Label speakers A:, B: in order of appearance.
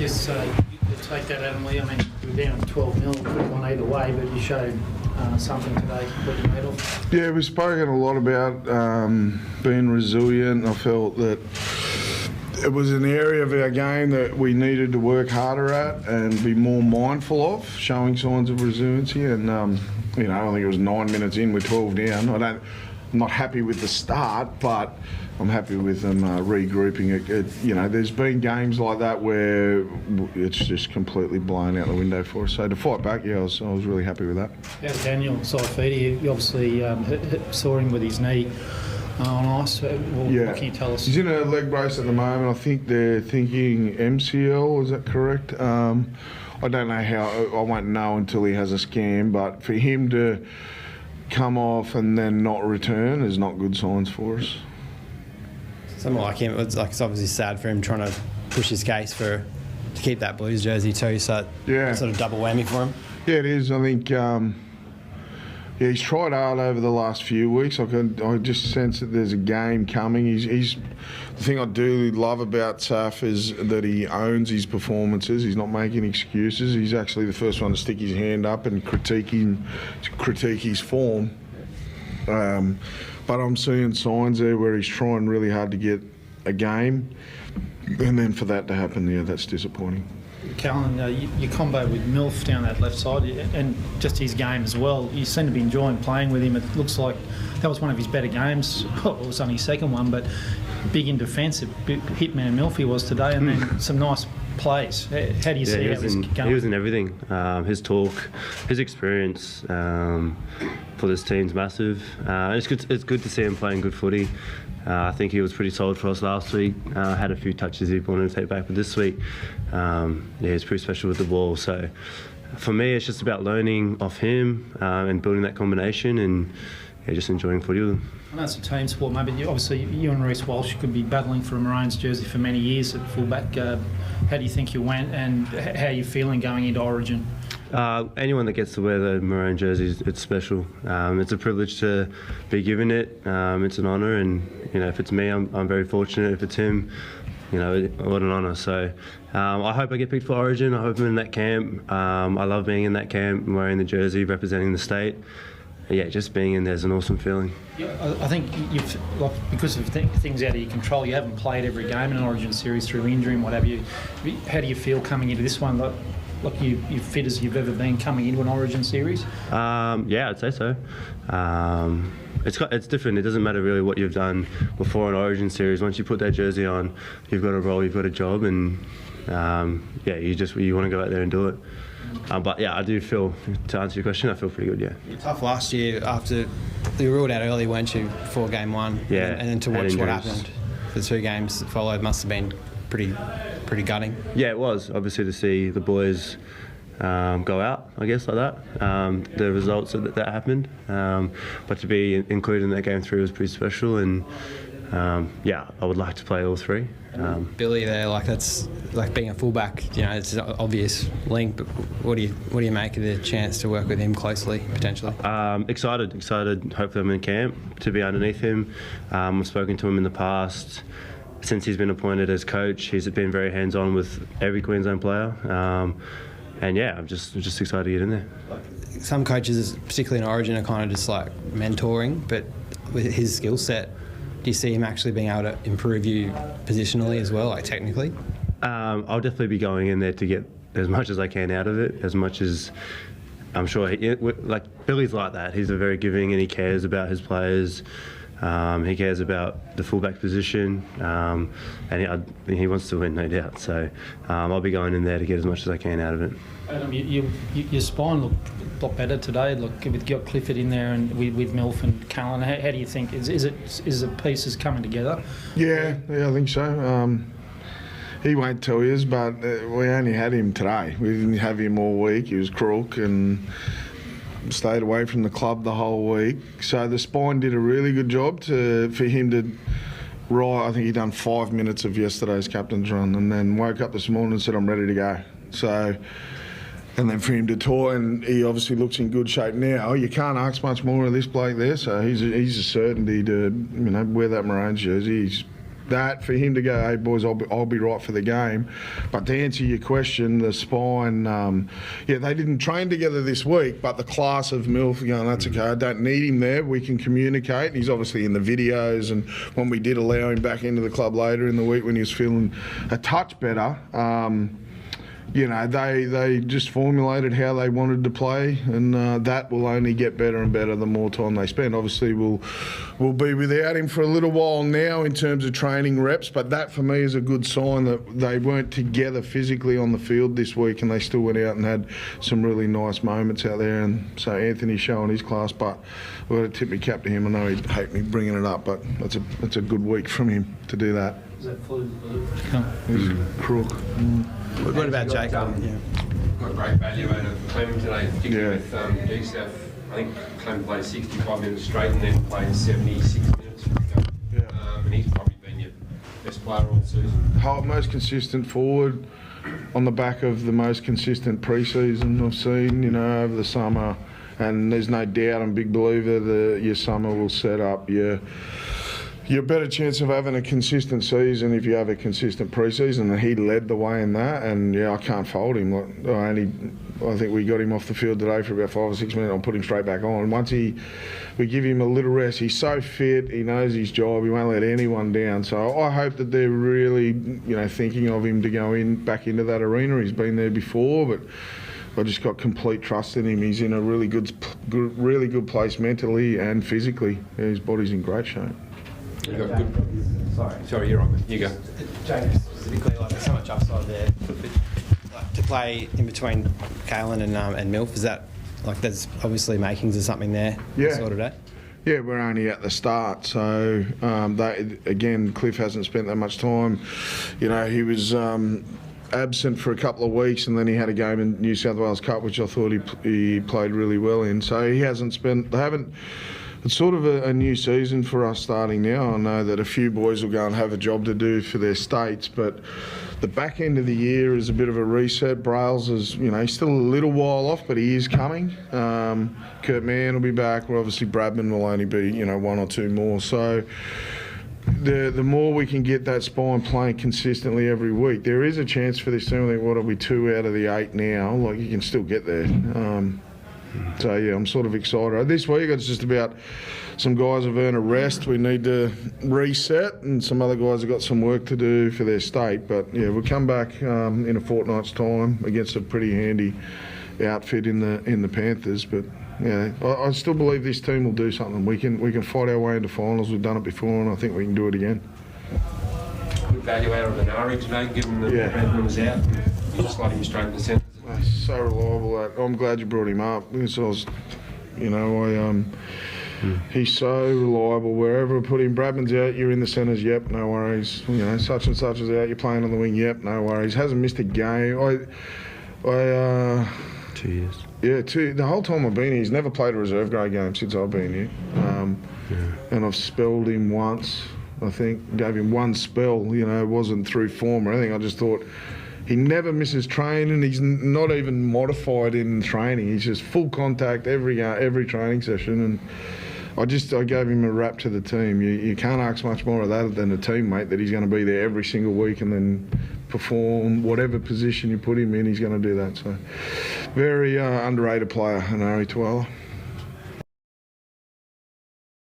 A: guess you take that, Adam Lee. I mean, you were down 12-0, could have gone either way, but you showed something today, what you made of.
B: Yeah, we've spoken a lot about being resilient. I felt that it was an area of our game that we needed to work harder at and be more mindful of, showing signs of resiliency. And I think it was 9 minutes in, we're 12 down. I'm not happy with the start, but I'm happy with them regrouping it. There's been games like that where it's just completely blown out the window for us. So to fight back, I was really happy with that.
A: How's Daniel Saifidi? You obviously saw him with his knee on ice. What can you tell us?
B: He's in a leg brace at the moment. I think they're thinking MCL, is that correct? I don't know how, I won't know until he has a scan, but for him to come off and then not return is not good signs for us.
C: Someone like him, it's obviously sad for him trying to push his case to keep that Blues jersey too, so it's sort of double whammy for him.
B: Yeah, it is. I think he's tried hard over the last few weeks. I just sense that there's a game coming. He's the thing I do love about Saf is that he owns his performances. He's not making excuses. He's actually the first one to stick his hand up and critique his form. But I'm seeing signs there where he's trying really hard to get a game, and then for that to happen, that's disappointing.
A: Callan, your combo with Milf down that left side and just his game as well, you seem to be enjoying playing with him. It looks like that was one of his better games. Well, it was only his second one, but big in defence, hitman Milf he was today, and then some nice plays. How do you see how this going?
D: He was in everything. His talk, his experience for this team's massive. It's good to see him playing good footy. I think he was pretty solid for us last week. Had a few touches he wanted to take back, but this week, he's pretty special with the ball. So for me, it's just about learning off him and building that combination and just enjoying footy with him.
A: I know it's a team sport, maybe obviously you and Reece Walsh could be battling for a Maroons jersey for many years at fullback. How do you think you went, and how are you feeling going into Origin?
D: Anyone that gets to wear the Maroon jersey, it's special. It's a privilege to be given it. It's an honour, and if it's me, I'm very fortunate. If it's him, what an honour. So I hope I get picked for Origin. I hope I'm in that camp. I love being in that camp, wearing the jersey, representing the state. Just being in there is an awesome feeling.
A: Yeah, I think you've, because of things out of your control, you haven't played every game in an Origin series through injury and what have you. How do you feel coming into this one? Like you're fit as you've ever been coming into an Origin series?
D: I'd say so. It's different. It doesn't matter really what you've done before an Origin series. Once you put that jersey on, you've got a role, you've got a job, and you want to go out there and do it. I do feel, to answer your question, I feel pretty good,
C: You're tough last year after you ruled out early, weren't you, before game one?
D: Yeah.
C: And then to watch what happened for the 2 games that followed must have been pretty gutting.
D: Yeah, it was. Obviously to see the boys go out, I guess, like that. The results that happened. But to be included in that game 3 was pretty special, and I would like to play all 3.
C: Billy there, that's like being a fullback, it's an obvious link, but what do you make of the chance to work with him closely, potentially?
D: Excited. Hopefully I'm in camp to be underneath him. I've spoken to him in the past. Since he's been appointed as coach, he's been very hands-on with every Queensland player. I'm just excited to get in there.
C: Some coaches, particularly in Origin, are kind of just like mentoring, but with his skill set, do you see him actually being able to improve you positionally as well, like technically?
D: I'll definitely be going in there to get as much as I can out of it, as much as I'm sure Billy's like that. He's a very giving, and he cares about his players. He cares about the fullback position, and he wants to win, no doubt. So I'll be going in there to get as much as I can out of it.
A: Adam, your spine looked a lot better today. Look, with Clifford in there and with Milf and Callan, how do you think is the pieces coming together?
B: Yeah, I think so. He won't tell you, but we only had him today. We didn't have him all week. He was crook and stayed away from the club the whole week. So the spine did a really good job for him to ride. I think he done 5 minutes of yesterday's captain's run, and then woke up this morning and said, I'm ready to go. So, and then for him to tour, and he obviously looks in good shape now. You can't ask much more of this bloke there, so he's a certainty to wear that Maroons jersey. He's that for him to go, hey boys, I'll be right for the game. But to answer your question, the spine, yeah, they didn't train together this week, but the class of Milf, that's okay, I don't need him there, we can communicate. He's obviously in the videos, and when we did allow him back into the club later in the week when he was feeling a touch better, they just formulated how they wanted to play, and that will only get better and better the more time they spend. Obviously, we'll be without him for a little while now in terms of training reps, but that for me is a good sign that they weren't together physically on the field this week, and they still went out and had some really nice moments out there. And so Anthony's showing his class, but I've got to tip my cap to him. I know he'd hate me bringing it up, but it's a good week from him to do that.
A: Is that fully
B: He's crook.
C: What about Jacob? Yeah.
E: Got great value out of Clem today, particularly with GSAF. I think Clem played 65 minutes straight and then played 76 minutes. And he's probably been your best player all season.
B: Most consistent forward on the back of the most consistent pre-season I've seen, over the summer. And there's no doubt, I'm a big believer that your summer will set up your better chance of having a consistent season if you have a consistent pre-season, and he led the way in that. And I can't fault him. I think we got him off the field today for about 5 or 6 minutes. I'll put him straight back on. Once we give him a little rest, he's so fit, he knows his job, he won't let anyone down. So I hope that they're really, thinking of him to go back into that arena. He's been there before, but I just got complete trust in him. He's in a really good place mentally and physically. His body's in great shape.
E: You got good. Sorry, you're on. You go.
C: James specifically, there's so much upside there. To play in between Kalen and Milf, is that there's obviously makings of something there?
B: Yeah.
C: Sorted out.
B: Yeah, we're only at the start, so Cliff hasn't spent that much time. He was absent for a couple of weeks, and then he had a game in New South Wales Cup, which I thought he played really well in. So he hasn't spent. They haven't. It's sort of a new season for us starting now. I know that a few boys will go and have a job to do for their states, but the back end of the year is a bit of a reset. Brails is, he's still a little while off, but he is coming. Kurt Mann will be back. Well, obviously Bradman will only be, 1 or 2 more. So the more we can get that spine playing consistently every week, there is a chance for this team. I think what are we 2 out of the 8 now? You can still get there. So yeah, I'm sort of excited. This week it's just about some guys have earned a rest. We need to reset, and some other guys have got some work to do for their state. But yeah, we'll come back in a fortnight's time against a pretty handy outfit in the Panthers. But yeah, I still believe this team will do something. We can fight our way into finals. We've done it before, and I think we can do it again.
E: Good value out of Nari today, given the Bradman was out. You just slide him straight in the centre.
B: So reliable. I'm glad you brought him up because he's so reliable. Wherever I put him, Bradman's out, you're in the centres. Yep, no worries. Such and such is out. You're playing on the wing. Yep, no worries. Hasn't missed a game.
D: 2 years.
B: Yeah, the whole time I've been here, he's never played a reserve grade game since I've been here. And I've spelled him once. I think gave him one spell. It wasn't through form or anything. I just thought. He never misses training. He's not even modified in training. He's just full contact every training session. And I gave him a rap to the team. You can't ask much more of that than a teammate that he's going to be there every single week and then perform whatever position you put him in. He's going to do that. So very underrated player, Hanari Tuala.